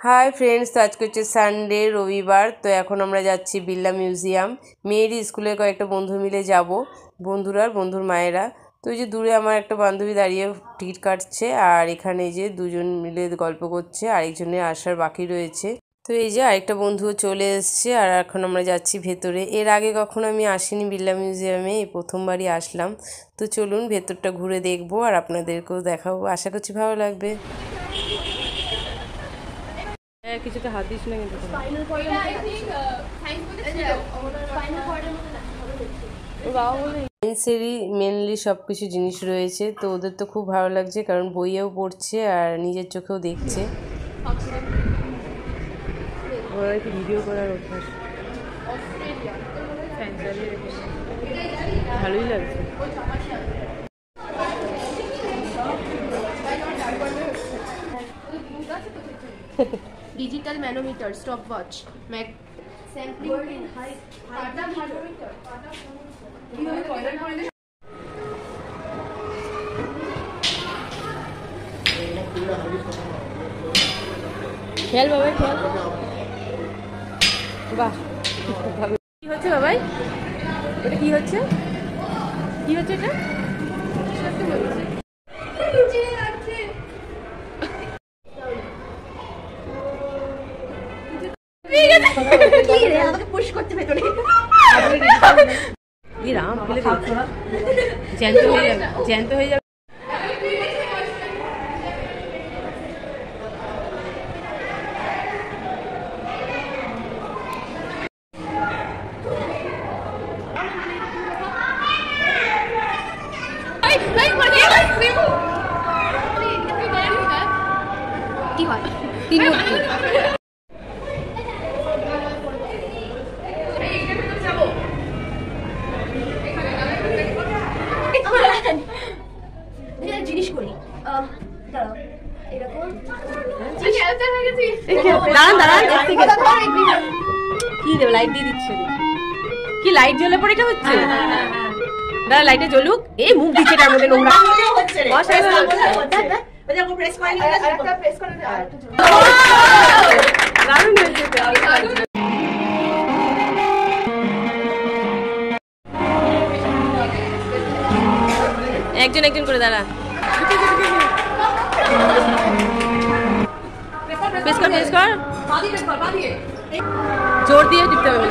Hi friends, तो आज को सानडे रविवार। तो এখন আমরা যাচ্ছি বিড়লা মিউজিয়াম। মেয়েরই স্কুলের কয়েকটা বন্ধু মিলে যাব, বন্ধুরা আর বন্ধুর মায়েরা। তো এই যে দূরে আমার একটা বান্ধবী দাঁড়িয়ে টিকিট কাটছে, আর এখানে এই যে দুজন মিলে গল্প করছে, আরেকজনের আসার বাকি রয়েছে। তো এই যে আরেকটা বন্ধু চলে এসছে, আর এখন আমরা যাচ্ছি ভেতরে। এর আগে কখনো আমি আসিনি বিড়লা মিউজিয়ামে, এই প্রথমবারই আসলাম। তো চলুন ভেতরটা ঘুরে দেখবো আর আপনাদেরকেও দেখাবো, আশা করছি ভালো লাগবে। কিছুতে হাত দিস না কিন্তু সায়েন্সেরই মেনলি সব কিছু জিনিস রয়েছে। তো ওদের তো খুব ভালো লাগছে, কারণ বইয়েও পড়ছে আর নিজের চোখেও দেখছে। ওরা কি ভিডিও করার অভ্যাস, ভালোই লাগছে। Digital manometer, stopwatch, sampling height, খেল বাবাই, খেল। বাহ, কি হচ্ছে বাবাই? এটা কি হচ্ছে? কি হচ্ছে এটা? জ্যান্ত হয়ে যাবে, জ্যান্ত হয়ে যাবে। কি হয়? জিনিস করি কি দেবে? লাইট দিয়ে দিচ্ছে। কি লাইট জ্বলে পড়ে এটা হচ্ছে? দাঁড়া, লাইটে জ্বলুক। এই মুখ দিচ্ছে তার মধ্যে নোংরা। একজন একজন করে দাঁড়া। প্রেস কর, প্রেস কর। জোর দিয়ে টিপতে হবে।